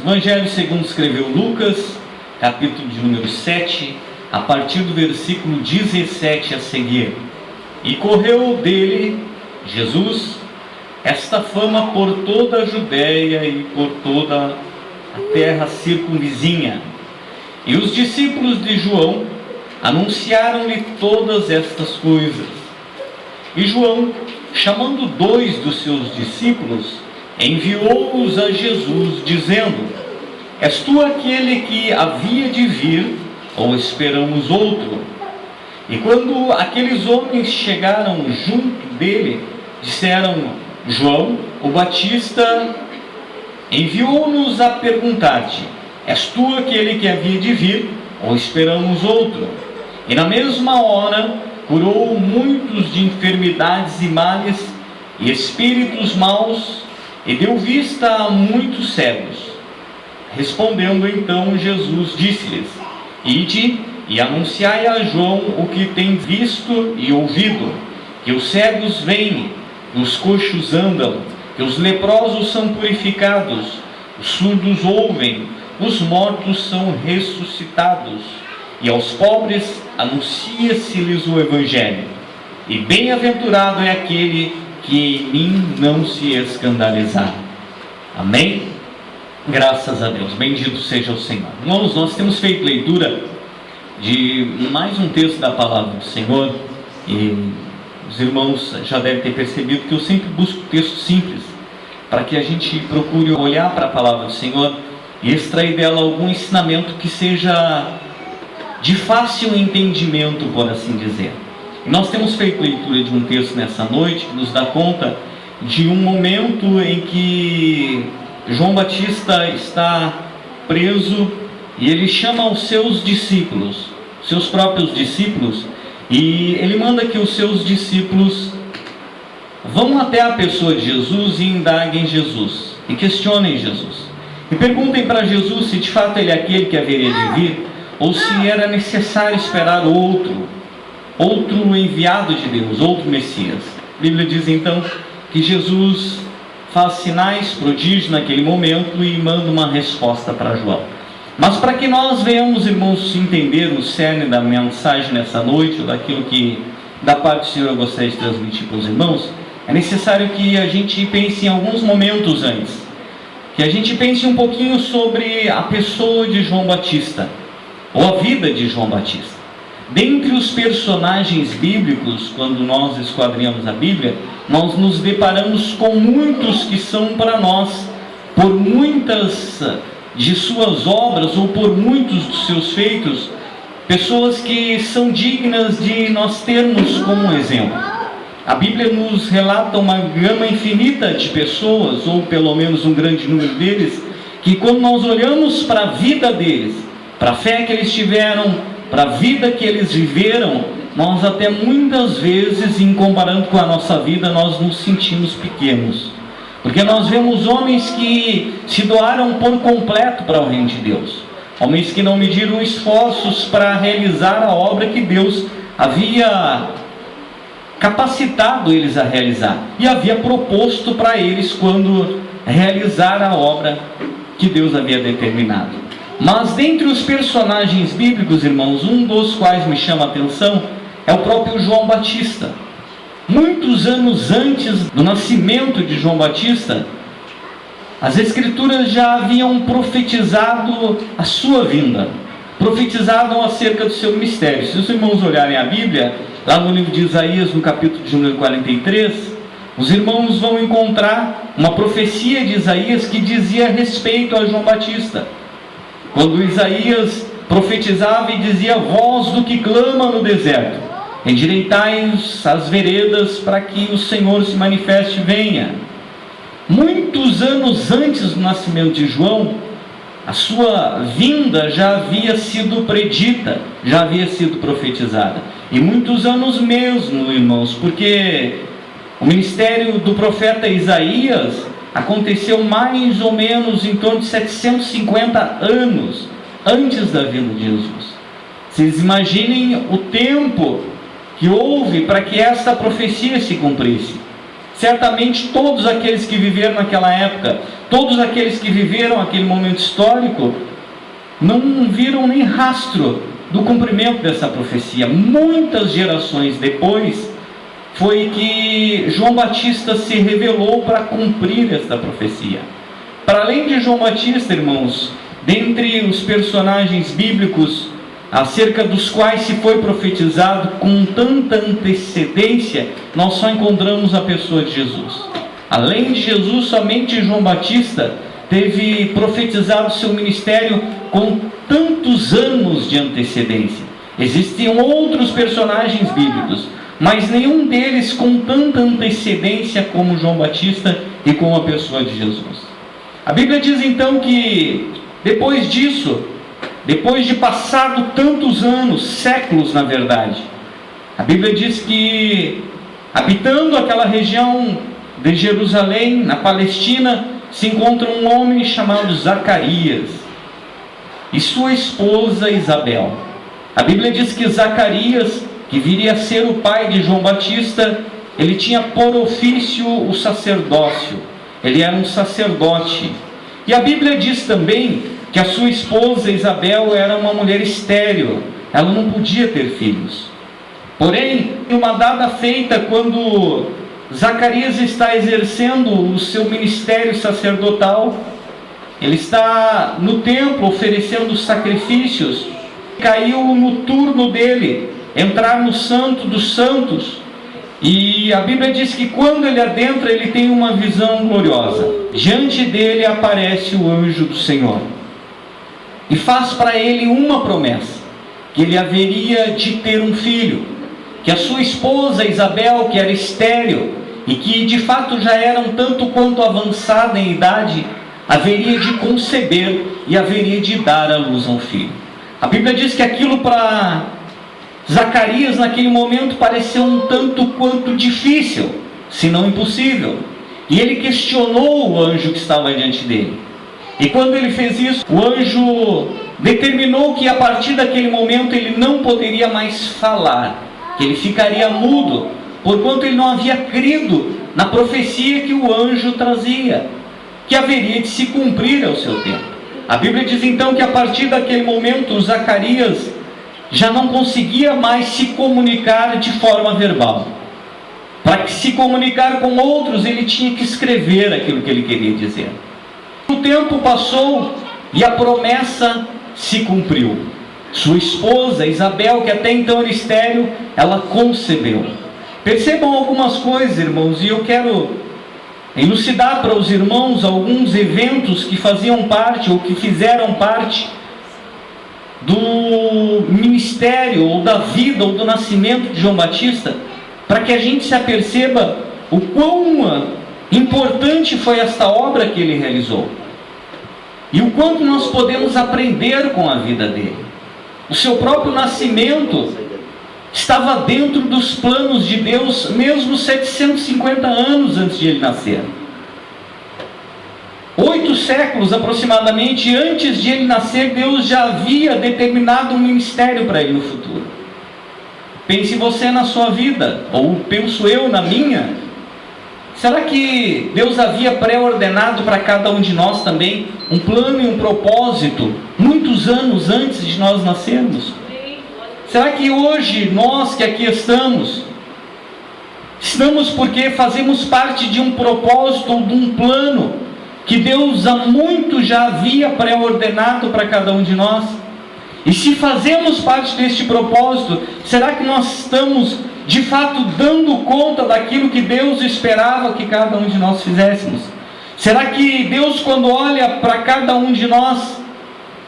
Evangelho segundo escreveu Lucas, capítulo de número 7, a partir do versículo 17 a seguir. E correu dele, Jesus, esta fama por toda a Judéia e por toda a terra circunvizinha. E os discípulos de João anunciaram-lhe todas estas coisas. E João, chamando 2 dos seus discípulos, enviou-os a Jesus, dizendo: És tu aquele que havia de vir, ou esperamos outro? E quando aqueles homens chegaram junto dele, disseram: João, o Batista, enviou-nos a perguntar-te: És tu aquele que havia de vir, ou esperamos outro? E na mesma hora curou muitos de enfermidades e males e espíritos maus, e deu vista a muitos cegos. Respondendo então Jesus, disse-lhes: Ide e anunciai a João o que tem visto e ouvido, que os cegos veem, que os coxos andam, que os leprosos são purificados, os surdos ouvem, os mortos são ressuscitados, e aos pobres anuncia-se-lhes o Evangelho. E bem-aventurado é aquele que em mim não se escandalizar. Amém? Graças a Deus, bendito seja o Senhor. Irmãos, nós temos feito leitura de mais um texto da palavra do Senhor, e os irmãos já devem ter percebido que eu sempre busco textos simples, para que a gente procure olhar para a palavra do Senhor e extrair dela algum ensinamento que seja de fácil entendimento, por assim dizer. E nós temos feito leitura de um texto nessa noite que nos dá conta de um momento em que João Batista está preso e ele chama os seus discípulos, seus próprios discípulos, e ele manda que os seus discípulos vão até a pessoa de Jesus e indaguem Jesus, e questionem Jesus, e perguntem para Jesus se de fato ele é aquele que haveria de vir, ou se era necessário esperar outro enviado de Deus, outro Messias. A Bíblia diz então que Jesus faz sinais, prodígios naquele momento e manda uma resposta para João. Mas para que nós venhamos, irmãos, entender o cerne da mensagem nessa noite, ou daquilo que da parte do Senhor eu gostaria de transmitir para os irmãos, é necessário que a gente pense em alguns momentos antes, que a gente pense um pouquinho sobre a pessoa de João Batista, ou a vida de João Batista. Dentre os personagens bíblicos, quando nós esquadrinhamos a Bíblia, nós nos deparamos com muitos que são para nós, por muitas de suas obras ou por muitos dos seus feitos, pessoas que são dignas de nós termos como exemplo. A Bíblia nos relata uma gama infinita de pessoas, ou pelo menos um grande número deles, que quando nós olhamos para a vida deles, para a fé que eles tiveram, para a vida que eles viveram, nós até muitas vezes, em comparando com a nossa vida, nós nos sentimos pequenos. Porque nós vemos homens que se doaram por completo para o reino de Deus. Homens que não mediram esforços para realizar a obra que Deus havia capacitado eles a realizar. E havia proposto para eles quando realizar a obra que Deus havia determinado. Mas dentre os personagens bíblicos, irmãos, um dos quais me chama a atenção é o próprio João Batista. Muitos anos antes do nascimento de João Batista, as Escrituras já haviam profetizado a sua vinda, profetizado acerca do seu ministério. Se os irmãos olharem a Bíblia, lá no livro de Isaías, no capítulo de número 43, os irmãos vão encontrar uma profecia de Isaías que dizia respeito a João Batista. Quando Isaías profetizava e dizia: voz do que clama no deserto, endireitai as veredas para que o Senhor se manifeste e venha. Muitos anos antes do nascimento de João, a sua vinda já havia sido predita, já havia sido profetizada. E muitos anos mesmo, irmãos, porque o ministério do profeta Isaías aconteceu mais ou menos em torno de 750 anos antes da vinda de Jesus. Vocês imaginem o tempo que houve para que essa profecia se cumprisse. Certamente todos aqueles que viveram naquela época, todos aqueles que viveram aquele momento histórico, não viram nem rastro do cumprimento dessa profecia. Muitas gerações depois, foi que João Batista se revelou para cumprir esta profecia. Para além de João Batista, irmãos, dentre os personagens bíblicos acerca dos quais se foi profetizado com tanta antecedência, nós só encontramos a pessoa de Jesus. Além de Jesus, somente João Batista teve profetizado seu ministério com tantos anos de antecedência. Existiam outros personagens bíblicos, mas nenhum deles com tanta antecedência como João Batista e com a pessoa de Jesus. A Bíblia diz então que depois disso, depois de passado tantos anos, séculos na verdade, a Bíblia diz que habitando aquela região de Jerusalém, na Palestina, se encontra um homem chamado Zacarias e sua esposa Isabel. A Bíblia diz que Zacarias, que viria a ser o pai de João Batista, ele tinha por ofício o sacerdócio, ele era um sacerdote. E a Bíblia diz também que a sua esposa Isabel era uma mulher estéril, ela não podia ter filhos. Porém, em uma data feita, quando Zacarias está exercendo o seu ministério sacerdotal, ele está no templo oferecendo sacrifícios, caiu no turno dele entrar no Santo dos Santos, e a Bíblia diz que quando ele adentra, ele tem uma visão gloriosa. Diante dele aparece o anjo do Senhor e faz para ele uma promessa, que ele haveria de ter um filho, que a sua esposa Isabel, que era estéril e que de fato já era um tanto quanto avançada em idade, haveria de conceber e haveria de dar à luz a um filho. A Bíblia diz que aquilo para Zacarias naquele momento pareceu um tanto quanto difícil, se não impossível, e ele questionou o anjo que estava diante dele. E quando ele fez isso, o anjo determinou que a partir daquele momento ele não poderia mais falar, que ele ficaria mudo, porquanto ele não havia crido na profecia que o anjo trazia, que haveria de se cumprir ao seu tempo. A Bíblia diz então que a partir daquele momento Zacarias já não conseguia mais se comunicar de forma verbal. Para se comunicar com outros, ele tinha que escrever aquilo que ele queria dizer. O tempo passou e a promessa se cumpriu. Sua esposa Isabel, que até então era estéril, ela concebeu. Percebam algumas coisas, irmãos, e eu quero elucidar para os irmãos alguns eventos que faziam parte ou que fizeram parte do ministério ou da vida ou do nascimento de João Batista, para que a gente se aperceba o quão importante foi esta obra que ele realizou e o quanto nós podemos aprender com a vida dele. O seu próprio nascimento estava dentro dos planos de Deus, mesmo 750 anos antes de ele nascer. 8 séculos aproximadamente antes de ele nascer, Deus já havia determinado um ministério para ele no futuro. Pense você na sua vida, ou penso eu na minha. Será que Deus havia pré-ordenado para cada um de nós também um plano e um propósito muitos anos antes de nós nascermos? Será que hoje nós que aqui estamos porque fazemos parte de um propósito ou de um plano que Deus há muito já havia pré-ordenado para cada um de nós? E se fazemos parte deste propósito, será que nós estamos de fato dando conta daquilo que Deus esperava que cada um de nós fizéssemos? Será que Deus, quando olha para cada um de nós,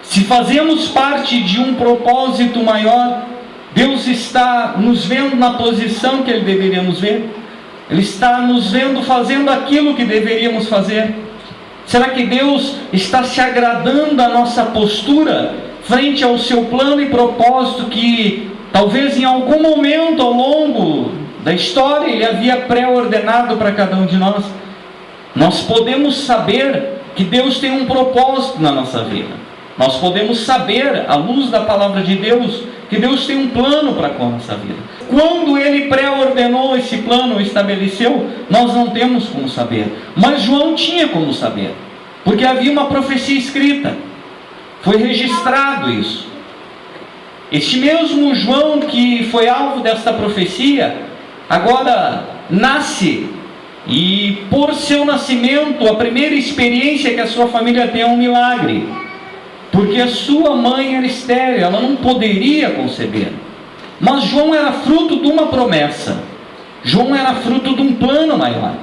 se fazemos parte de um propósito maior, Deus está nos vendo na posição que Ele deveria nos ver? Ele está nos vendo fazendo aquilo que deveríamos fazer? Será que Deus está se agradando da nossa postura frente ao seu plano e propósito que talvez em algum momento ao longo da história Ele havia pré-ordenado para cada um de nós? Nós podemos saber que Deus tem um propósito na nossa vida. Nós podemos saber, à luz da palavra de Deus, que Deus tem um plano para com a nossa vida. quando ele pré-ordenou esse plano, estabeleceu, nós não temos como saber. Mas João tinha como saber, porque havia uma profecia escrita, foi registrado isso. Este mesmo João que foi alvo desta profecia, agora nasce, e por seu nascimento, a primeira experiência que a sua família tem é um milagre, porque a sua mãe era estéril, ela não poderia conceber. Mas João era fruto de uma promessa, João era fruto de um plano maior,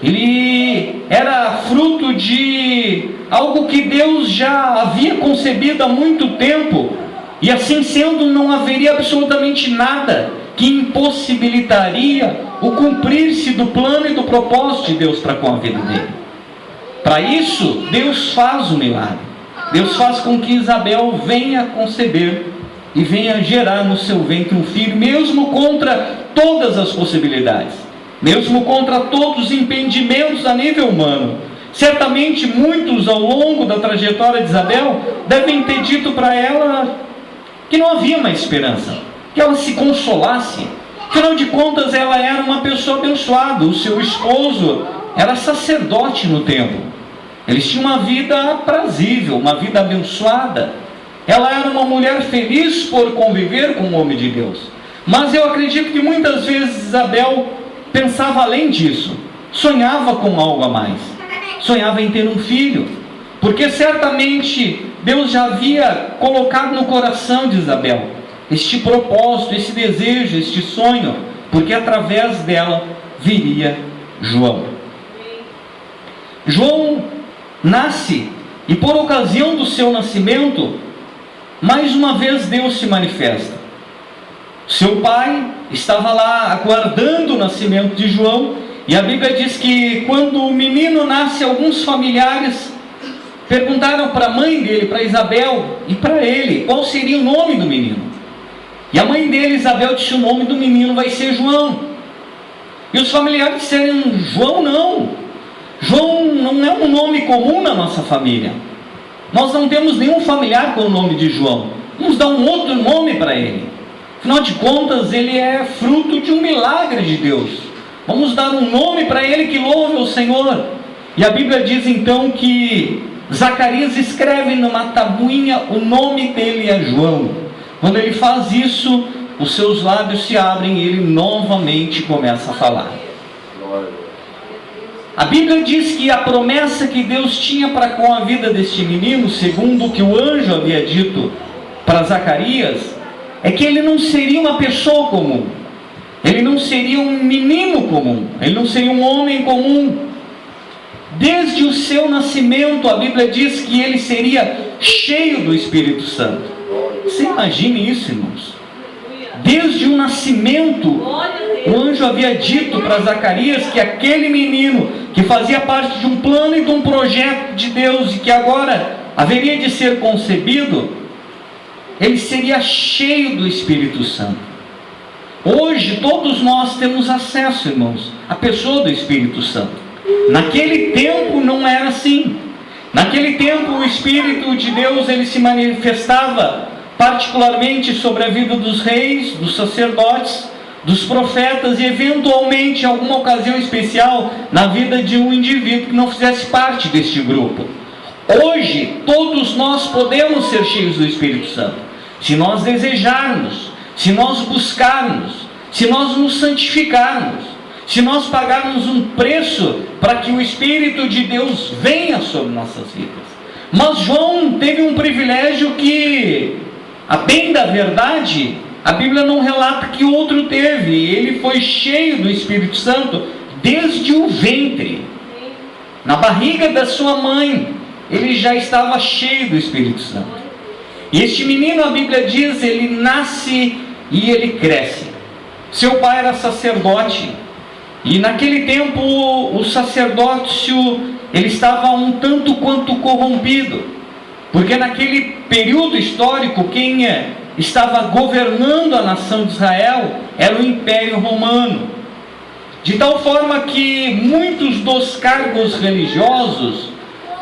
ele era fruto de algo que Deus já havia concebido há muito tempo, e assim sendo, não haveria absolutamente nada que impossibilitaria o cumprir-se do plano e do propósito de Deus para com a vida dele. Para isso, Deus faz o milagre. Deus faz com que Isabel venha conceber e venha gerar no seu ventre um filho, mesmo contra todas as possibilidades, mesmo contra todos os impedimentos a nível humano. Certamente muitos ao longo da trajetória de Isabel devem ter dito para ela que não havia mais esperança, que ela se consolasse. Afinal de contas, ela era uma pessoa abençoada, o seu esposo era sacerdote no templo, eles tinham uma vida aprazível, uma vida abençoada. Ela era uma mulher feliz por conviver com o homem de Deus. Mas eu acredito que muitas vezes Isabel pensava além disso, sonhava com algo a mais, sonhava em ter um filho, porque certamente Deus já havia colocado no coração de Isabel este propósito, esse desejo, este sonho, porque através dela viria João. João nasce, e por ocasião do seu nascimento, mais uma vez Deus se manifesta. Seu pai estava lá aguardando o nascimento de João, e a Bíblia diz que quando o menino nasce, alguns familiares perguntaram para a mãe dele, para Isabel, e para ele, qual seria o nome do menino. E a mãe dele, Isabel, disse: o nome do menino vai ser João. E os familiares disseram: João não. João não é um nome comum na nossa família. Nós não temos nenhum familiar com o nome de João. Vamos dar um outro nome para ele. Afinal de contas, ele é fruto de um milagre de Deus. Vamos dar um nome para ele que louve o Senhor. E a Bíblia diz então que Zacarias escreve numa tabuinha, o nome dele é João. Quando ele faz isso, os seus lábios se abrem e ele novamente começa a falar. A Bíblia diz que a promessa que Deus tinha para com a vida deste menino, segundo o que o anjo havia dito para Zacarias, é que ele não seria uma pessoa comum, ele não seria um menino comum, ele não seria um homem comum. Desde o seu nascimento, a Bíblia diz que ele seria cheio do Espírito Santo. Você imagine isso, irmãos? Desde o nascimento, o anjo havia dito para Zacarias que aquele menino, que fazia parte de um plano e de um projeto de Deus, e que agora haveria de ser concebido, ele seria cheio do Espírito Santo. Hoje, todos nós temos acesso, irmãos, à pessoa do Espírito Santo. Naquele tempo não era assim. Naquele tempo o Espírito de Deus ele se manifestava particularmente sobre a vida dos reis, dos sacerdotes, dos profetas e eventualmente em alguma ocasião especial na vida de um indivíduo que não fizesse parte deste grupo. Hoje todos nós podemos ser cheios do Espírito Santo, se nós desejarmos, se nós buscarmos, se nós nos santificarmos, se nós pagarmos um preço para que o Espírito de Deus venha sobre nossas vidas. Mas João teve um privilégio que, a bem da verdade, a Bíblia não relata que outro teve. Ele foi cheio do Espírito Santo desde o ventre. Na barriga da sua mãe, ele já estava cheio do Espírito Santo. E este menino, a Bíblia diz, ele nasce e ele cresce. Seu pai era sacerdote. E naquele tempo o sacerdócio ele estava um tanto quanto corrompido, porque naquele período histórico quem estava governando a nação de Israel era o Império Romano, de tal forma que muitos dos cargos religiosos,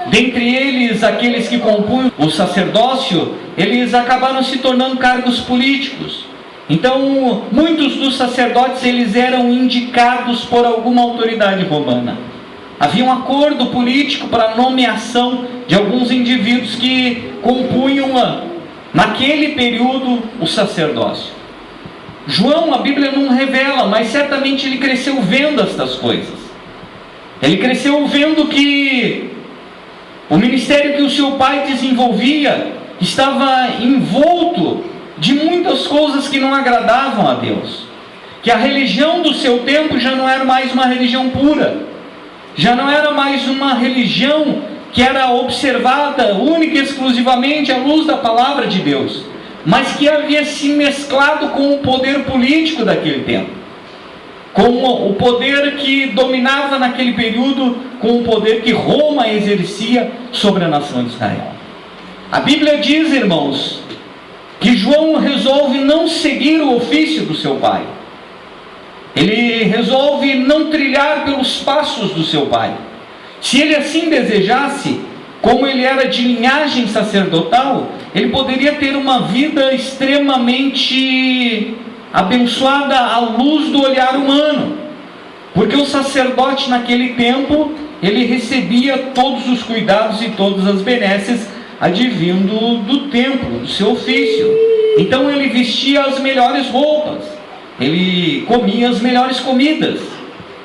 dentre eles aqueles que compunham o sacerdócio, eles acabaram se tornando cargos políticos. Então, muitos dos sacerdotes, eles eram indicados por alguma autoridade romana. Havia um acordo político para a nomeação de alguns indivíduos que compunham, naquele período, o sacerdócio. João, a Bíblia não revela, mas certamente ele cresceu vendo estas coisas. Ele cresceu vendo que o ministério que o seu pai desenvolvia estava envolto de muitas coisas que não agradavam a Deus. Que a religião do seu tempo já não era mais uma religião pura. Já não era mais uma religião que era observada única e exclusivamente à luz da palavra de Deus, mas que havia se mesclado com o poder político daquele tempo, com o poder que dominava naquele período, com o poder que Roma exercia sobre a nação de Israel. A Bíblia diz, irmãos, que João resolve não seguir o ofício do seu pai. Ele resolve não trilhar pelos passos do seu pai. Se ele assim desejasse, como ele era de linhagem sacerdotal, ele poderia ter uma vida extremamente abençoada à luz do olhar humano. Porque o sacerdote naquele tempo, ele recebia todos os cuidados e todas as benesses advindo do templo, do seu ofício. Então ele vestia as melhores roupas, ele comia as melhores comidas,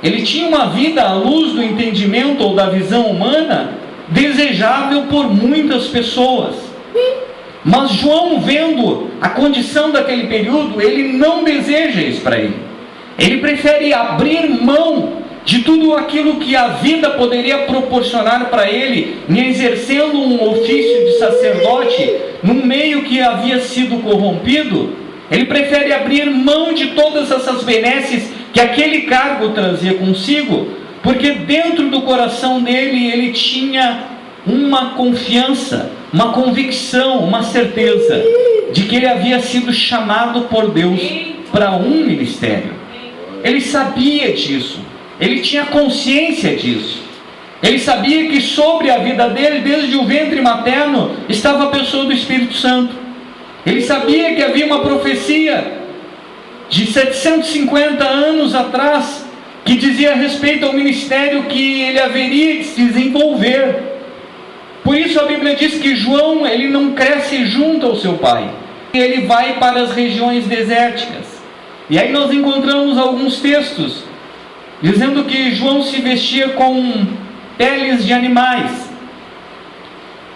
ele tinha uma vida à luz do entendimento ou da visão humana desejável por muitas pessoas. Mas João, vendo a condição daquele período, ele não deseja isso para ele. Ele prefere abrir mão de tudo aquilo que a vida poderia proporcionar para ele, em exercendo um ofício de sacerdote num meio que havia sido corrompido. Ele prefere abrir mão de todas essas benesses que aquele cargo trazia consigo, porque dentro do coração dele ele tinha uma confiança, uma convicção, uma certeza de que ele havia sido chamado por Deus para um ministério. Ele sabia disso, ele tinha consciência disso. Ele sabia que sobre a vida dele, desde o ventre materno, estava a pessoa do Espírito Santo. Ele sabia que havia uma profecia de 750 anos atrás que dizia a respeito ao ministério que ele haveria de se desenvolver. Por isso a Bíblia diz que João, ele não cresce junto ao seu pai. Ele vai para as regiões desérticas. E aí nós encontramos alguns textos dizendo que João se vestia com peles de animais,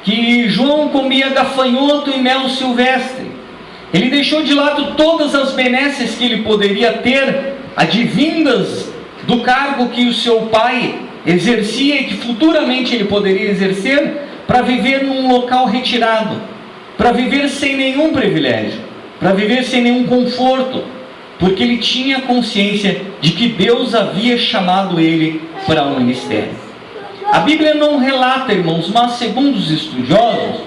que João comia gafanhoto e mel silvestre. Ele deixou de lado todas as benesses que ele poderia ter, advindas do cargo que o seu pai exercia e que futuramente ele poderia exercer, para viver num local retirado, para viver sem nenhum privilégio, para viver sem nenhum conforto, porque ele tinha consciência de que Deus havia chamado ele para um ministério. A Bíblia não relata, irmãos, mas segundo os estudiosos,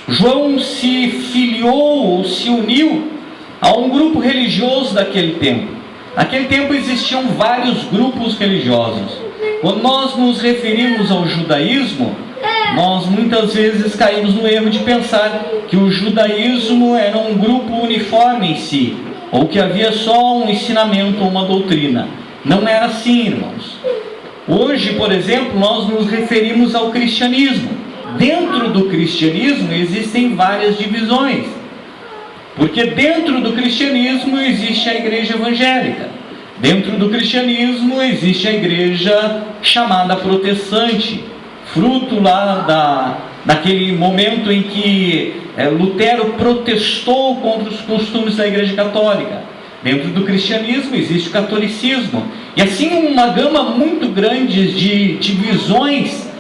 João se filiou ou se uniu a um grupo religioso daquele tempo. Naquele tempo existiam vários grupos religiosos. Quando nós nos referimos ao judaísmo, nós muitas vezes caímos no erro de pensar que o judaísmo era um grupo uniforme em si, ou que havia só um ensinamento ou uma doutrina. Não era assim, irmãos. Hoje, por exemplo, nós nos referimos ao cristianismo. Dentro do cristianismo existem várias divisões, porque dentro do cristianismo existe a igreja evangélica, dentro do cristianismo existe a igreja chamada protestante, fruto lá daquele momento em que Lutero protestou contra os costumes da igreja católica. Dentro do cristianismo existe o catolicismo, e assim uma gama muito grande de divisões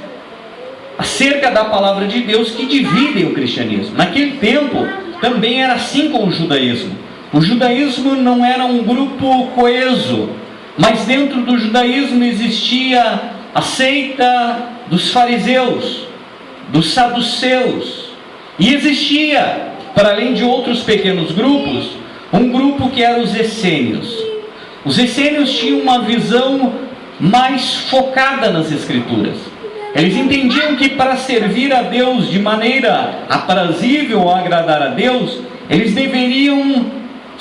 acerca da palavra de Deus que dividem o cristianismo. Naquele tempo também era assim com o judaísmo. O judaísmo não era um grupo coeso, mas dentro do judaísmo existia a seita dos fariseus, dos saduceus, e existia, para além de outros pequenos grupos, um grupo que era os essênios. Os essênios tinham uma visão mais focada nas Escrituras. Eles entendiam que para servir a Deus de maneira aprazível ou agradar a Deus, eles deveriam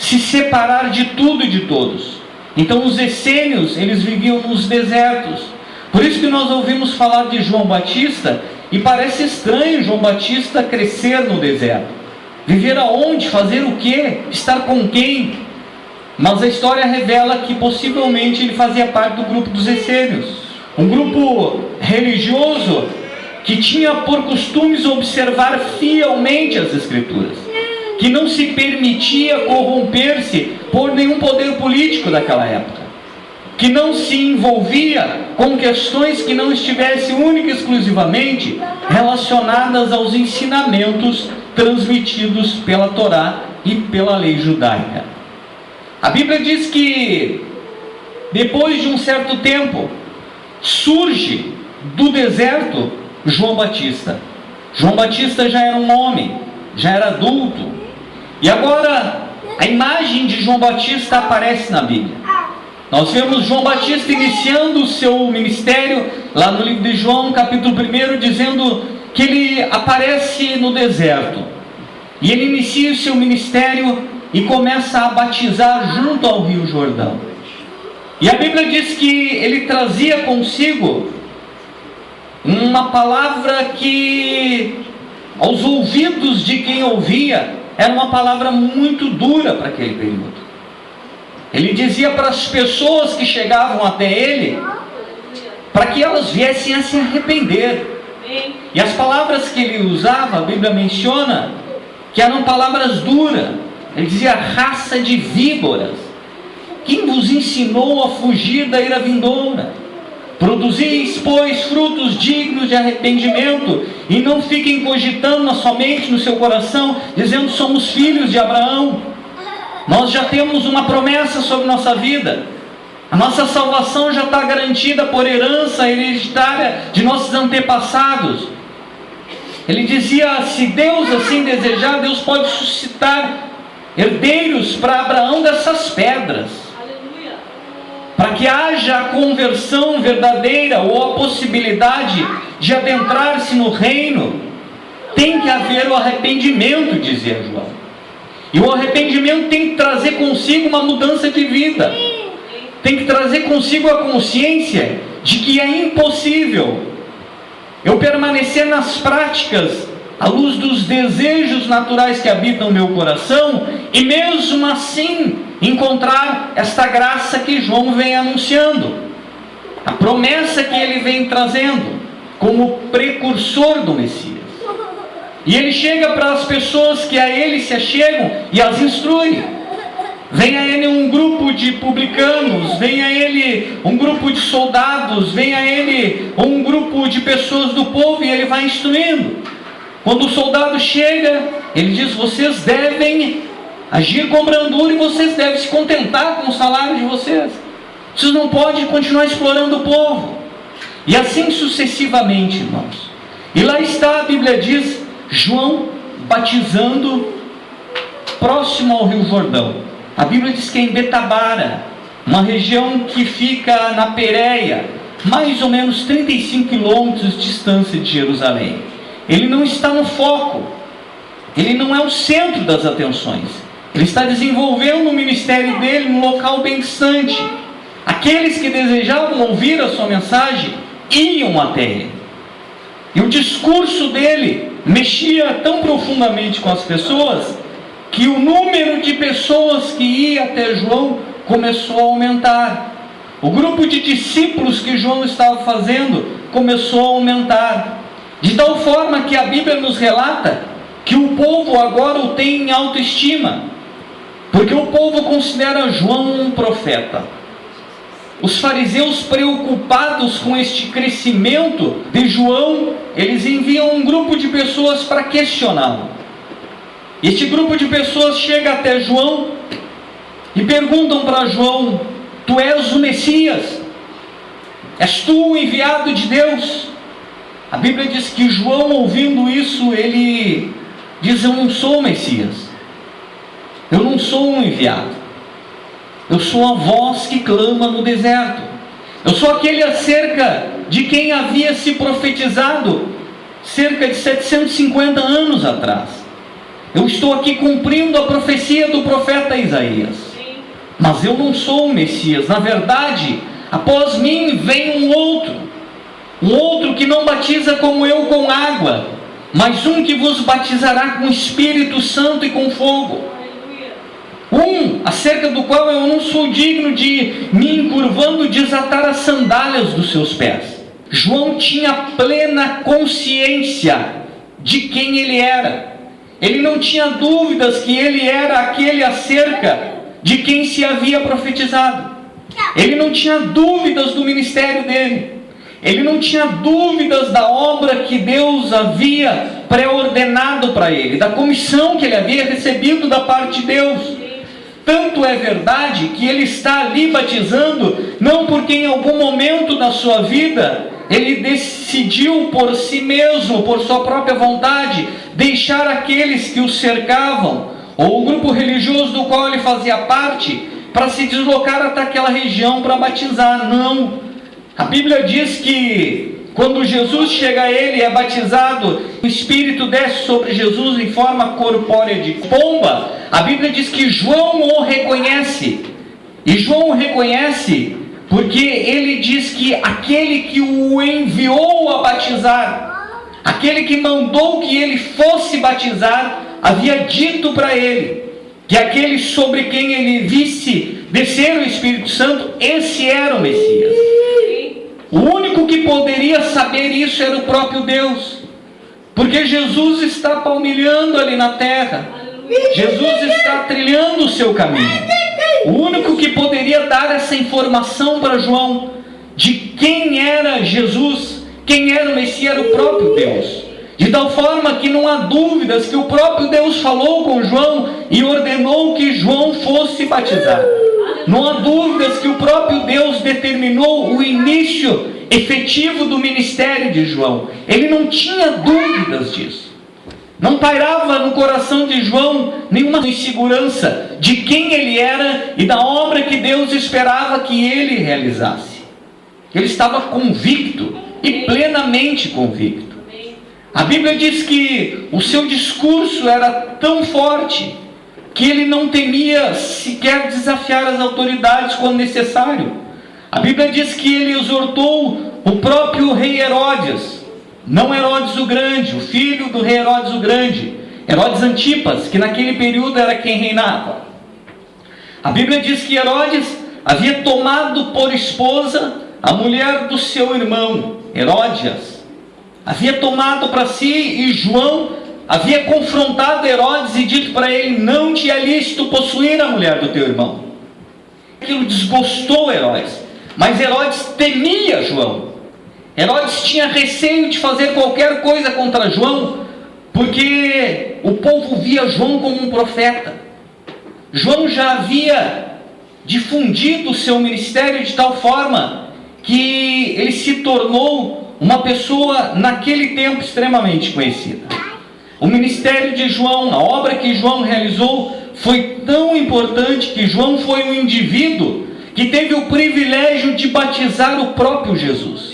se separar de tudo e de todos. Então os essênios, eles viviam nos desertos. Por isso que nós ouvimos falar de João Batista, e parece estranho João Batista crescer no deserto. Viver aonde? Fazer o quê? Estar com quem? Mas a história revela que possivelmente ele fazia parte do grupo dos essênios, um grupo religioso que tinha por costumes observar fielmente as Escrituras, que não se permitia corromper-se por nenhum poder político daquela época, que não se envolvia com questões que não estivessem única e exclusivamente relacionadas aos ensinamentos transmitidos pela Torá e pela lei judaica. A Bíblia diz que depois de um certo tempo surge do deserto João Batista. João Batista já era um homem, já era adulto, e agora a imagem de João Batista aparece na Bíblia. Nós vemos João Batista iniciando o seu ministério lá no livro de João, capítulo 1, dizendo que ele aparece no deserto, e ele inicia o seu ministério e começa a batizar junto ao Rio Jordão. E a Bíblia diz que ele trazia consigo uma palavra que aos ouvidos de quem ouvia era uma palavra muito dura para aquele período. Ele dizia para as pessoas que chegavam até ele, para que elas viessem a se arrepender. E as palavras que ele usava, a Bíblia menciona que eram palavras duras. Ele dizia: raça de víboras, quem vos ensinou a fugir da ira vindoura? Produzis, pois, frutos dignos de arrependimento, e não fiquem cogitando somente no seu coração, dizendo: somos filhos de Abraão. Nós já temos uma promessa sobre nossa vida. A nossa salvação já está garantida por herança hereditária de nossos antepassados. Ele dizia: se Deus assim desejar, Deus pode suscitar herdeiros para Abraão dessas pedras. Aleluia. Para que haja a conversão verdadeira, ou a possibilidade de adentrar-se no reino, tem que haver o arrependimento, dizia João. E o arrependimento tem que trazer consigo uma mudança de vida, tem que trazer consigo a consciência de que é impossível eu permanecer nas práticas à luz dos desejos naturais que habitam no meu coração, e mesmo assim encontrar esta graça que João vem anunciando, a promessa que ele vem trazendo como precursor do Messias. E ele chega para as pessoas que a ele se achegam e as instrui. Vem a ele um grupo de publicanos, vem a ele um grupo de soldados, vem a ele um grupo de pessoas do povo, e ele vai instruindo. Quando o soldado chega, ele diz: vocês devem agir com brandura e vocês devem se contentar com o salário de vocês. Vocês não podem continuar explorando o povo. E assim sucessivamente, irmãos. E lá está, a Bíblia diz, João batizando próximo ao Rio Jordão. A Bíblia diz que é em Betabara, uma região que fica na Pérea, mais ou menos 35 quilômetros de distância de Jerusalém. Ele não está no foco, ele não é o centro das atenções. Ele está desenvolvendo o ministério dele num local bem distante. Aqueles que desejavam ouvir a sua mensagem iam até ele. E o discurso dele mexia tão profundamente com as pessoas que o número de pessoas que ia até João começou a aumentar. O grupo de discípulos que João estava fazendo começou a aumentar. De tal forma que a Bíblia nos relata que o povo agora o tem em autoestima, porque o povo considera João um profeta. Os fariseus, preocupados com este crescimento de João, eles enviam um grupo de pessoas para questioná-lo. Este grupo de pessoas chega até João e perguntam para João: tu és o Messias? És tu o enviado de Deus? A Bíblia diz que João, ouvindo isso, ele diz: eu não sou o Messias, eu não sou um enviado, eu sou a voz que clama no deserto, eu sou aquele acerca de quem havia se profetizado cerca de 750 anos atrás. Eu estou aqui cumprindo a profecia do profeta Isaías. Mas eu não sou o Messias. Na verdade, após mim vem um outro que não batiza como eu com água, mas um que vos batizará com o Espírito Santo e com fogo. Acerca do qual eu não sou digno de, me encurvando, desatar as sandálias dos seus pés. João tinha plena consciência de quem ele era. Ele não tinha dúvidas que ele era aquele acerca de quem se havia profetizado. Ele não tinha dúvidas do ministério dele. Ele não tinha dúvidas da obra que Deus havia pré-ordenado para ele, da comissão que ele havia recebido da parte de Deus. Tanto é verdade que ele está ali batizando, não porque em algum momento da sua vida ele decidiu por si mesmo, por sua própria vontade, deixar aqueles que o cercavam, ou o grupo religioso do qual ele fazia parte, para se deslocar até aquela região para batizar. Não. A Bíblia diz que quando Jesus chega a ele e é batizado, o Espírito desce sobre Jesus em forma corpórea de pomba. A Bíblia diz que João o reconhece. E João o reconhece porque ele diz que aquele que o enviou a batizar, aquele que mandou que ele fosse batizar, havia dito para ele que aquele sobre quem ele visse descer o Espírito Santo, esse era o Messias. O único que poderia saber isso era o próprio Deus, porque Jesus está palmilhando ali na terra, Jesus está trilhando o seu caminho. O único que poderia dar essa informação para João de quem era Jesus, quem era o Messias, era o próprio Deus. De tal forma que não há dúvidas que o próprio Deus falou com João e ordenou que João fosse batizado. Não há dúvidas que o próprio Deus determinou o início efetivo do ministério de João. Ele não tinha dúvidas disso. Não pairava no coração de João nenhuma insegurança de quem ele era e da obra que Deus esperava que ele realizasse. Ele estava convicto e plenamente convicto. A Bíblia diz que o seu discurso era tão forte que ele não temia sequer desafiar as autoridades quando necessário. A Bíblia diz que ele exortou o próprio rei Herodes, não Herodes o Grande, o filho do rei Herodes o Grande, Herodes Antipas, que naquele período era quem reinava. A Bíblia diz que Herodes havia tomado por esposa a mulher do seu irmão, Heródias. Havia tomado para si, e João havia confrontado Herodes e dito para ele: não te é lícito possuir a mulher do teu irmão. Aquilo desgostou Herodes, mas Herodes temia João. Herodes tinha receio de fazer qualquer coisa contra João, porque o povo via João como um profeta. João já havia difundido o seu ministério de tal forma que ele se tornou uma pessoa naquele tempo extremamente conhecida. O ministério de João, a obra que João realizou, foi tão importante que João foi um indivíduo que teve o privilégio de batizar o próprio Jesus.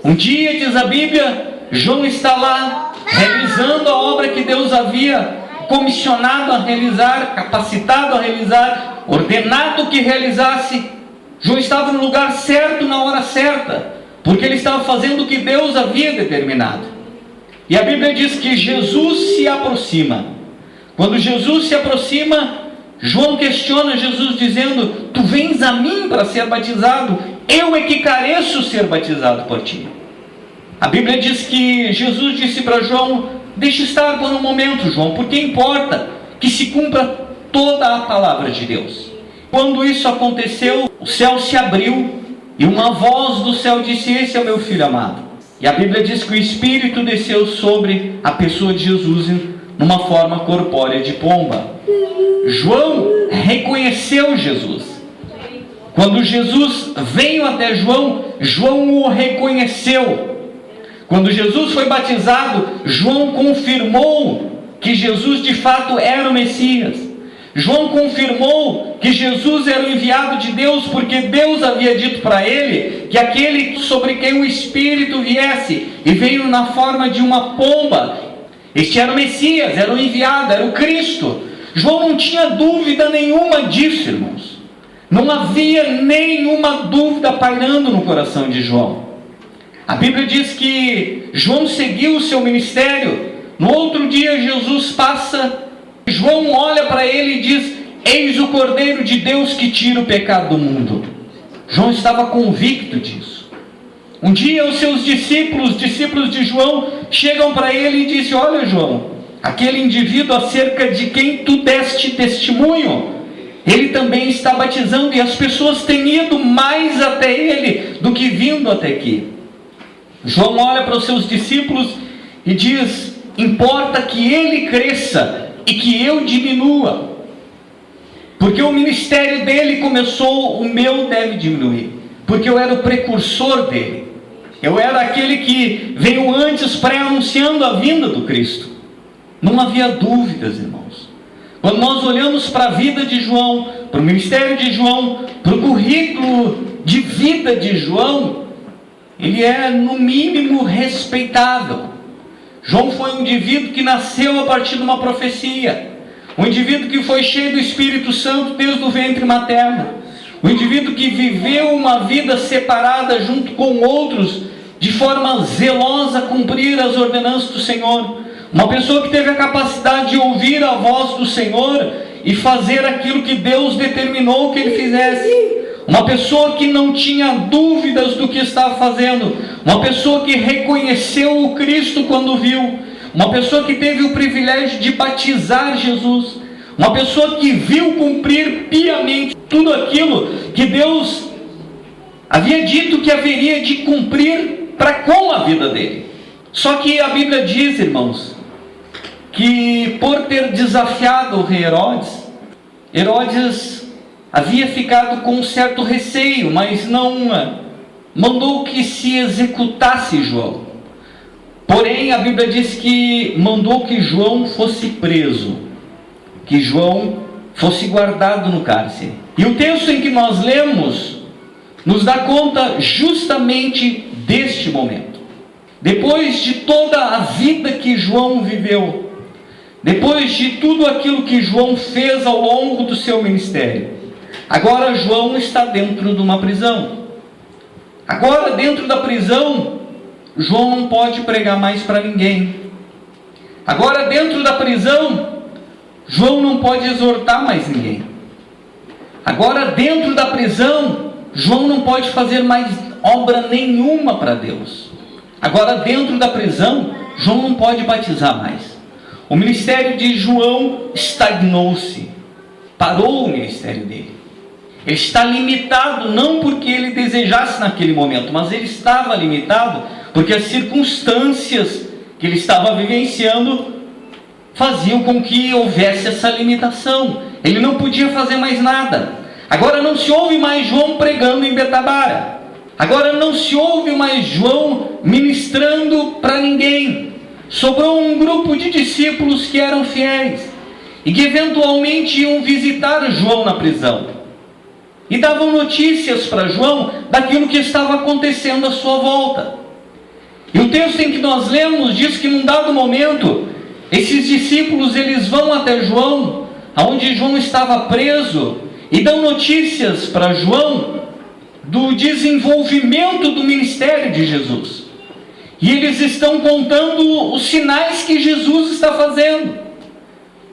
Um dia, diz a Bíblia, João está lá realizando a obra que Deus havia comissionado a realizar, capacitado a realizar, ordenado que realizasse. João estava no lugar certo, na hora certa, porque ele estava fazendo o que Deus havia determinado. E a Bíblia diz que Jesus se aproxima. Quando Jesus se aproxima, João questiona Jesus dizendo: tu vens a mim para ser batizado? Eu é que careço ser batizado por ti. A Bíblia diz que Jesus disse para João: deixa estar por um momento, João, porque importa que se cumpra toda a palavra de Deus. Quando isso aconteceu, o céu se abriu e uma voz do céu disse: esse é o meu filho amado. E a Bíblia diz que o Espírito desceu sobre a pessoa de Jesus numa forma corpórea de pomba. João reconheceu Jesus. Quando Jesus veio até João, João o reconheceu. Quando Jesus foi batizado, João confirmou que Jesus de fato era o Messias. João confirmou que Jesus era o enviado de Deus, porque Deus havia dito para ele que aquele sobre quem o Espírito viesse, e veio na forma de uma pomba. Este era o Messias, era o enviado, era o Cristo. João não tinha dúvida nenhuma disso, irmãos. Não havia nenhuma dúvida pairando no coração de João. A Bíblia diz que João seguiu o seu ministério. No outro dia Jesus passa, João olha para ele e diz: eis o Cordeiro de Deus que tira o pecado do mundo. João estava convicto disso. Um dia os seus discípulos de João, chegam para ele e dizem: olha, João, aquele indivíduo acerca de quem tu deste testemunho, ele também está batizando, e as pessoas têm ido mais até ele do que vindo até aqui. João olha para os seus discípulos e diz: importa que ele cresça e que eu diminua, porque o ministério dele começou, o meu deve diminuir, porque eu era o precursor dele, eu era aquele que veio antes pré-anunciando a vinda do Cristo. Não havia dúvidas, irmãos. Quando nós olhamos para a vida de João, para o ministério de João, para o currículo de vida de João, ele é no mínimo respeitável. João foi um indivíduo que nasceu a partir de uma profecia, um indivíduo que foi cheio do Espírito Santo desde o ventre materno, um indivíduo que viveu uma vida separada junto com outros, de forma zelosa a cumprir as ordenanças do Senhor, uma pessoa que teve a capacidade de ouvir a voz do Senhor e fazer aquilo que Deus determinou que ele fizesse, uma pessoa que não tinha dúvidas do que estava fazendo, uma pessoa que reconheceu o Cristo quando viu, uma pessoa que teve o privilégio de batizar Jesus, uma pessoa que viu cumprir piamente tudo aquilo que Deus havia dito que haveria de cumprir para com a vida dele. Só que a Bíblia diz, irmãos, que por ter desafiado o rei Herodes havia ficado com um certo receio, mas não mandou que se executasse João. Porém, a Bíblia diz que mandou que João fosse preso, que João fosse guardado no cárcere. E o texto em que nós lemos nos dá conta justamente deste momento. Depois de toda a vida que João viveu, depois de tudo aquilo que João fez ao longo do seu ministério, agora João está dentro de uma prisão. Agora, dentro da prisão, João não pode pregar mais para ninguém. Agora, dentro da prisão, João não pode exortar mais ninguém. Agora, dentro da prisão, João não pode fazer mais obra nenhuma para Deus. Agora, dentro da prisão, João não pode batizar mais. O ministério de João estagnou-se. Parou o ministério dele. Ele está limitado, não porque ele desejasse naquele momento, mas ele estava limitado porque as circunstâncias que ele estava vivenciando faziam com que houvesse essa limitação. Ele não podia fazer mais nada. Agora não se ouve mais João pregando em Betabara. Agora não se ouve mais João ministrando para ninguém. Sobrou um grupo de discípulos que eram fiéis e que eventualmente iam visitar João na prisão e davam notícias para João daquilo que estava acontecendo à sua volta. E o texto em que nós lemos diz que num dado momento esses discípulos eles vão até João, aonde João estava preso, e dão notícias para João do desenvolvimento do ministério de Jesus. E eles estão contando os sinais que Jesus está fazendo.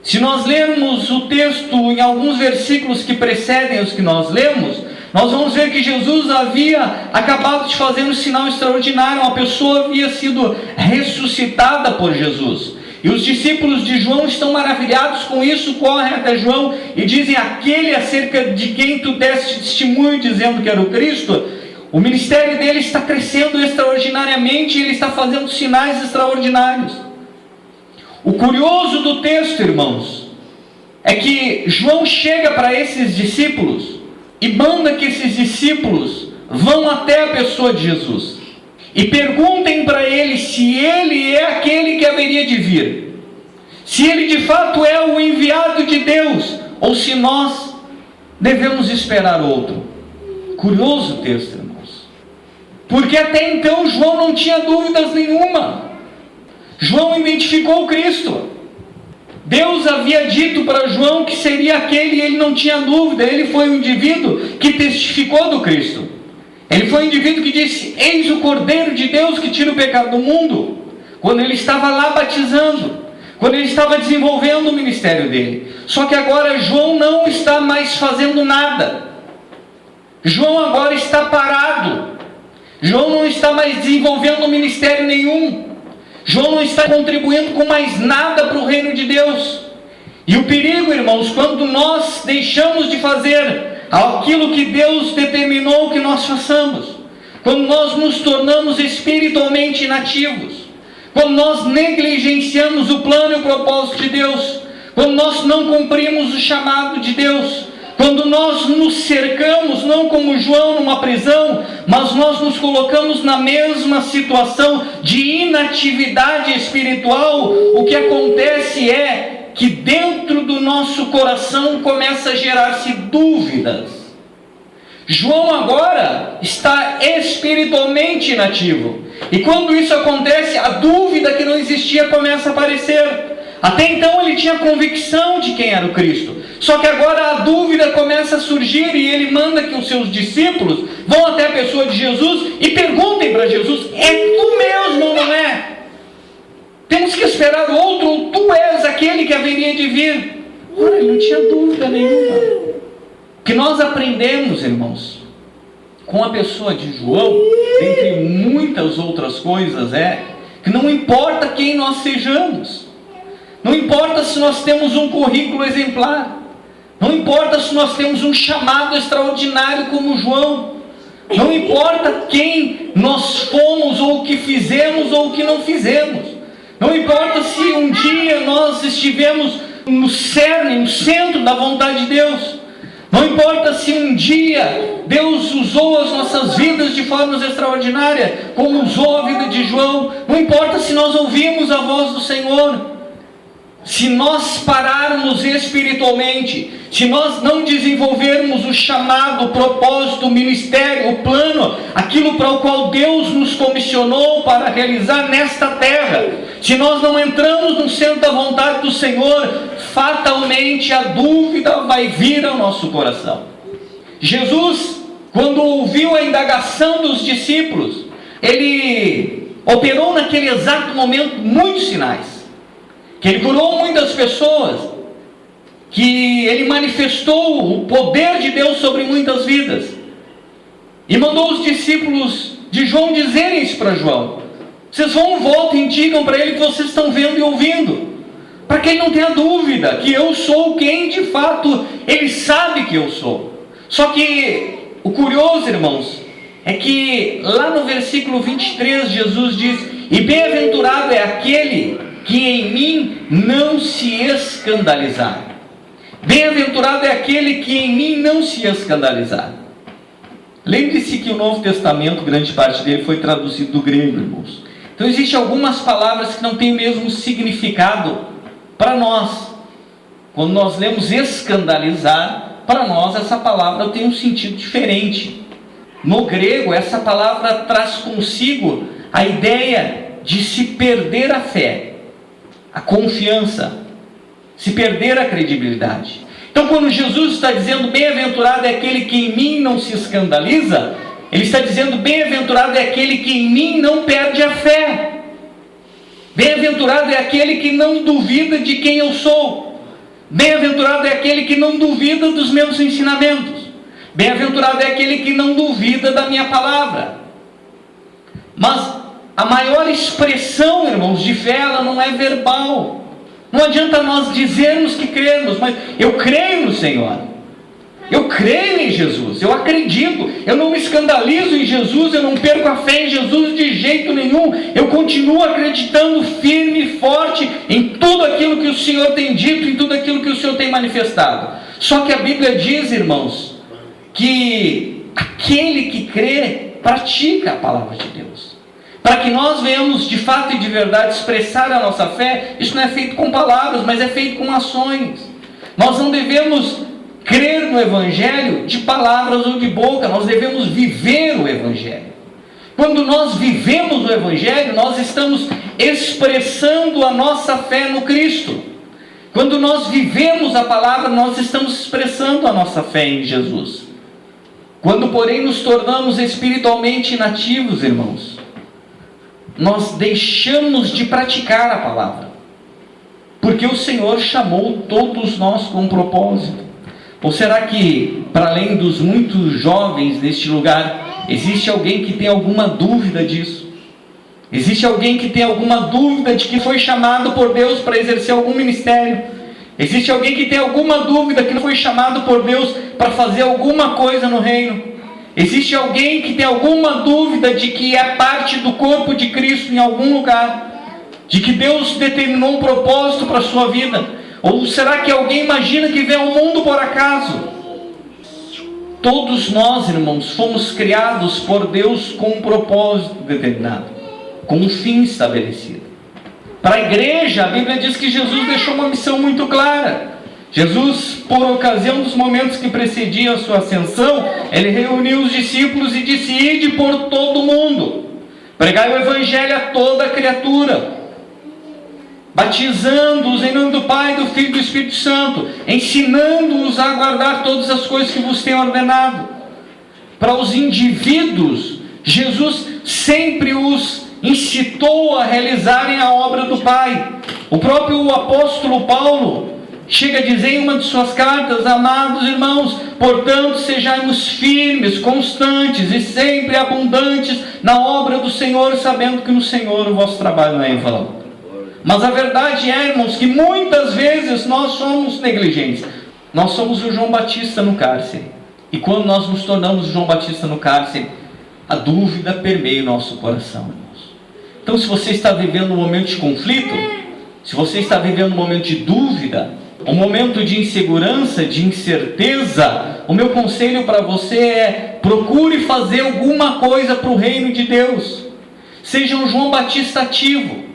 Se nós lermos o texto em alguns versículos que precedem os que nós lemos, nós vamos ver que Jesus havia acabado de fazer um sinal extraordinário. Uma pessoa havia sido ressuscitada por Jesus. E os discípulos de João estão maravilhados com isso, correm até João e dizem: aquele acerca de quem tu deste testemunho dizendo que era o Cristo, o ministério dele está crescendo extraordinariamente e ele está fazendo sinais extraordinários. O curioso do texto, irmãos, é que João chega para esses discípulos e manda que esses discípulos vão até a pessoa de Jesus e perguntem para ele se ele é aquele que haveria de vir, se ele de fato é o enviado de Deus, ou se nós devemos esperar outro. Curioso o texto, irmãos, porque até então João não tinha dúvidas nenhuma. João identificou o Cristo. Deus havia dito para João que seria aquele, e ele não tinha dúvida. Ele foi o indivíduo que testificou do Cristo. Ele foi o indivíduo que disse: eis o Cordeiro de Deus que tira o pecado do mundo. Quando ele estava lá batizando, quando ele estava desenvolvendo o ministério dele. Só que agora João não está mais fazendo nada. João agora está parado. João não está mais desenvolvendo ministério nenhum. João não está contribuindo com mais nada para o reino de Deus. E o perigo, irmãos, quando nós deixamos de fazer aquilo que Deus determinou que nós façamos, quando nós nos tornamos espiritualmente inativos, quando nós negligenciamos o plano e o propósito de Deus, quando nós não cumprimos o chamado de Deus, quando nós nos cercamos, não como João numa prisão, mas nós nos colocamos na mesma situação de inatividade espiritual, o que acontece é que dentro do nosso coração começa a gerar-se dúvidas. João agora está espiritualmente inativo, e quando isso acontece, a dúvida que não existia começa a aparecer. Até então ele tinha convicção de quem era o Cristo, só que agora a dúvida começa a surgir, e ele manda que os seus discípulos vão até a pessoa de Jesus e perguntem para Jesus: é tu mesmo ou não é? Temos que esperar outro, ou tu és aquele que haveria de vir? Ora, ele não tinha dúvida nenhuma. O que nós aprendemos, irmãos, com a pessoa de João, entre muitas outras coisas, é que não importa quem nós sejamos, não importa se nós temos um currículo exemplar, não importa se nós temos um chamado extraordinário como João, não importa quem nós fomos, ou o que fizemos, ou o que não fizemos, não importa se um dia nós estivemos no cerne, no centro da vontade de Deus, não importa se um dia Deus usou as nossas vidas de formas extraordinárias, como usou a vida de João, não importa se nós ouvimos a voz do Senhor, se nós pararmos espiritualmente, se nós não desenvolvermos o chamado, o propósito, o ministério, o plano, aquilo para o qual Deus nos comissionou para realizar nesta terra, se nós não entramos no centro da vontade do Senhor, fatalmente a dúvida vai vir ao nosso coração. Jesus, quando ouviu a indagação dos discípulos, ele operou naquele exato momento muitos sinais, que ele curou muitas pessoas, que ele manifestou o poder de Deus sobre muitas vidas, e mandou os discípulos de João dizerem isso para João: vocês vão, voltem e digam para ele que vocês estão vendo e ouvindo, para que ele não tenha dúvida que eu sou quem de fato ele sabe que eu sou. Só que o curioso, irmãos, é que lá no versículo 23 Jesus diz: e bem-aventurado é aquele que em mim não se escandalizar. Bem-aventurado é aquele que em mim não se escandalizar. Lembre-se que o Novo Testamento, grande parte dele foi traduzido do grego, irmãos. Então existem algumas palavras que não têm o mesmo significado para nós. Quando nós lemos escandalizar, para nós essa palavra tem um sentido diferente. No grego, essa palavra traz consigo a ideia de se perder a fé, a confiança, se perder a credibilidade. Então, quando Jesus está dizendo bem-aventurado é aquele que em mim não se escandaliza, ele está dizendo bem-aventurado é aquele que em mim não perde a fé. Bem-aventurado é aquele que não duvida de quem eu sou. Bem-aventurado é aquele que não duvida dos meus ensinamentos. Bem-aventurado é aquele que não duvida da minha palavra. Mas a maior expressão, irmãos, de fé, ela não é verbal. Não adianta nós dizermos que cremos, mas eu creio no Senhor, eu creio em Jesus, eu acredito, eu não me escandalizo em Jesus, eu não perco a fé em Jesus de jeito nenhum, eu continuo acreditando firme e forte em tudo aquilo que o Senhor tem dito, em tudo aquilo que o Senhor tem manifestado. Só que a Bíblia diz, irmãos, que aquele que crê pratica a palavra de Deus. Para que nós venhamos de fato e de verdade expressar a nossa fé, isso não é feito com palavras, mas é feito com ações. Nós não devemos crer no Evangelho de palavras ou de boca, nós devemos viver o Evangelho. Quando nós vivemos o Evangelho, nós estamos expressando a nossa fé no Cristo. Quando nós vivemos a palavra, nós estamos expressando a nossa fé em Jesus. Quando, porém, nos tornamos espiritualmente inativos, irmãos, nós deixamos de praticar a palavra. Porque o Senhor chamou todos nós com um propósito. Ou será que, para além dos muitos jovens neste lugar, existe alguém que tem alguma dúvida disso? Existe alguém que tem alguma dúvida de que foi chamado por Deus para exercer algum ministério? Existe alguém que tem alguma dúvida que não foi chamado por Deus para fazer alguma coisa no reino? Existe alguém que tem alguma dúvida de que é parte do corpo de Cristo em algum lugar? De que Deus determinou um propósito para a sua vida? Ou será que alguém imagina que vê o mundo por acaso? Todos nós, irmãos, fomos criados por Deus com um propósito determinado, com um fim estabelecido. Para a igreja, a Bíblia diz que Jesus deixou uma missão muito clara. Jesus, por ocasião dos momentos que precediam a sua ascensão, ele reuniu os discípulos e disse: ide por todo o mundo, pregai o Evangelho a toda criatura, batizando-os em nome do Pai, do Filho e do Espírito Santo, ensinando-os a guardar todas as coisas que vos tenho ordenado. Para os indivíduos, Jesus sempre os incitou a realizarem a obra do Pai. O próprio apóstolo Paulo chega a dizer em uma de suas cartas: amados irmãos, portanto sejamos firmes, constantes e sempre abundantes na obra do Senhor, sabendo que no Senhor o vosso trabalho não é em vão. Mas a verdade é, irmãos, que muitas vezes nós somos negligentes. Nós somos o João Batista no cárcere. E quando nós nos tornamos o João Batista no cárcere, a dúvida permeia o nosso coração, irmãos. Então, se você está vivendo um momento de conflito, se você está vivendo um momento de dúvida, um momento de insegurança, de incerteza, o meu conselho para você é: procure fazer alguma coisa para o reino de Deus. Seja um João Batista ativo.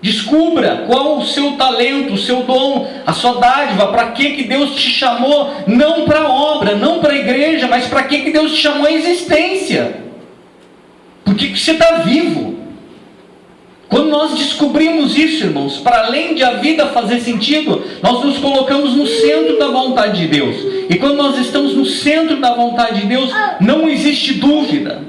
Descubra qual o seu talento, o seu dom, a sua dádiva, para que Deus te chamou, não para a obra, não para a igreja, mas para que Deus te chamou à existência. Por que você está vivo? Quando nós descobrimos isso, irmãos, para além de a vida fazer sentido, nós nos colocamos no centro da vontade de Deus. E quando nós estamos no centro da vontade de Deus, não existe dúvida,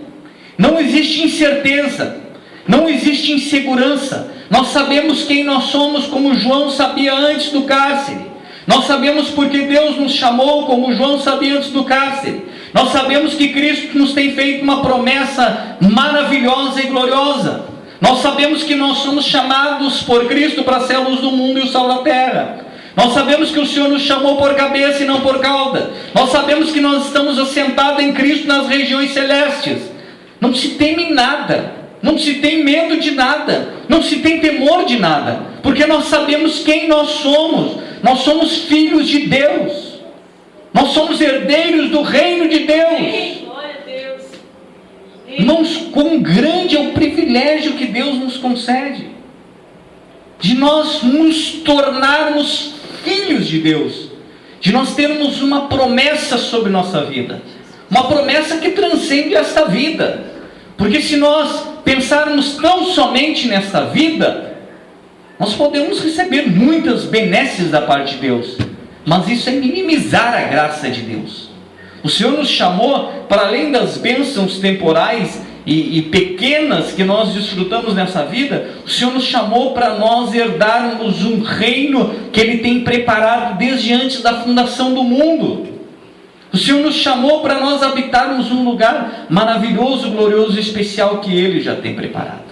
não existe incerteza, não existe insegurança. Nós sabemos quem nós somos, como João sabia antes do cárcere. Nós sabemos porque Deus nos chamou, como João sabia antes do cárcere. Nós sabemos que Cristo nos tem feito uma promessa maravilhosa e gloriosa. Nós sabemos que nós somos chamados por Cristo para ser a luz do mundo e o sal da terra. Nós sabemos que o Senhor nos chamou por cabeça e não por cauda. Nós sabemos que nós estamos assentados em Cristo nas regiões celestes. Não se teme nada. Não se tem medo de nada, não se tem temor de nada, porque nós sabemos quem nós somos. Nós somos filhos de Deus, nós somos herdeiros do reino de Deus. Irmãos, quão grande é o privilégio que Deus nos concede, de nós nos tornarmos filhos de Deus, de nós termos uma promessa sobre nossa vida, uma promessa que transcende esta vida. Porque se nós pensarmos tão somente nesta vida, nós podemos receber muitas benesses da parte de Deus, mas isso é minimizar a graça de Deus. O Senhor nos chamou, para além das bênçãos temporais e pequenas que nós desfrutamos nessa vida, o Senhor nos chamou para nós herdarmos um reino que Ele tem preparado desde antes da fundação do mundo. O Senhor nos chamou para nós habitarmos um lugar maravilhoso, glorioso e especial que Ele já tem preparado.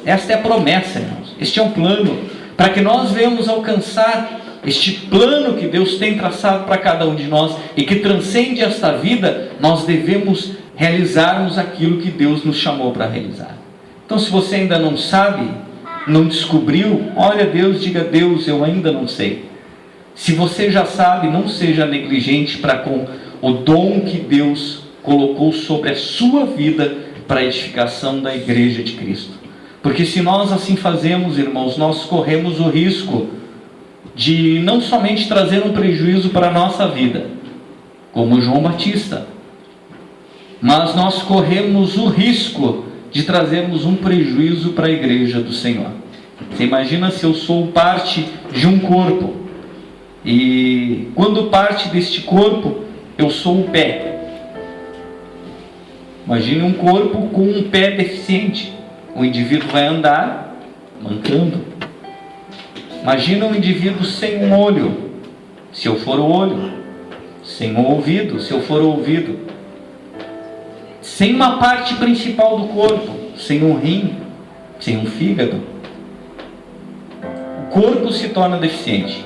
Esta é a promessa, irmãos. Este é um plano para que nós venhamos alcançar este plano que Deus tem traçado para cada um de nós e que transcende esta vida. Nós devemos realizarmos aquilo que Deus nos chamou para realizar. Então, se você ainda não sabe, não descobriu, olha a Deus, diga a Deus: eu ainda não sei. Se você já sabe, não seja negligente para com o dom que Deus colocou sobre a sua vida para a edificação da igreja de Cristo. Porque se nós assim fazemos, irmãos, nós corremos o risco de não somente trazer um prejuízo para a nossa vida, como João Batista, mas nós corremos o risco de trazermos um prejuízo para a igreja do Senhor. Você imagina se eu sou parte de um corpo, e quando parte deste corpo, eu sou o pé. Imagine um corpo com um pé deficiente. O indivíduo vai andar mancando. Imagina um indivíduo sem um olho, se eu for o olho. Sem um ouvido, se eu for o ouvido. Sem uma parte principal do corpo, sem um rim, sem um fígado. O corpo se torna deficiente.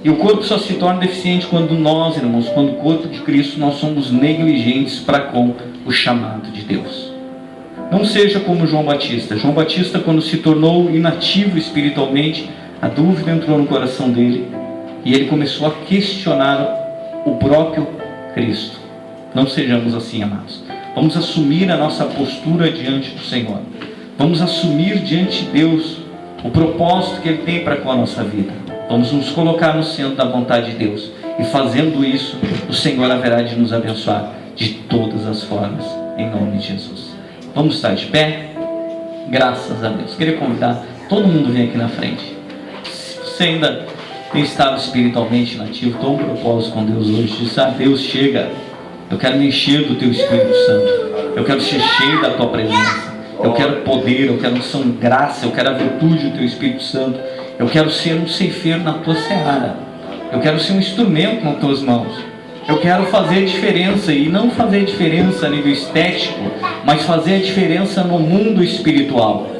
E o corpo só se torna deficiente quando nós, irmãos, quando o corpo de Cristo, nós somos negligentes para com o chamado de Deus. Não seja como João Batista. João Batista, quando se tornou inativo espiritualmente, a dúvida entrou no coração dele e ele começou a questionar o próprio Cristo. Não sejamos assim, amados. Vamos assumir a nossa postura diante do Senhor. Vamos assumir diante de Deus o propósito que Ele tem para com a nossa vida. Vamos nos colocar no centro da vontade de Deus. E fazendo isso, o Senhor haverá de nos abençoar de todas as formas, em nome de Jesus. Vamos estar de pé? Graças a Deus. Queria convidar todo mundo a vir aqui na frente. Se você ainda tem estado espiritualmente inativo, estou um propósito com Deus hoje. Diz, Deus, chega. Eu quero me encher do Teu Espírito Santo. Eu quero ser cheio da Tua presença. Eu quero poder, eu quero unção, graça, eu quero a virtude do Teu Espírito Santo. Eu quero ser um ceifeiro na Tua seara. Eu quero ser um instrumento nas Tuas mãos. Eu quero fazer diferença, e não fazer diferença a nível estético, mas fazer a diferença no mundo espiritual.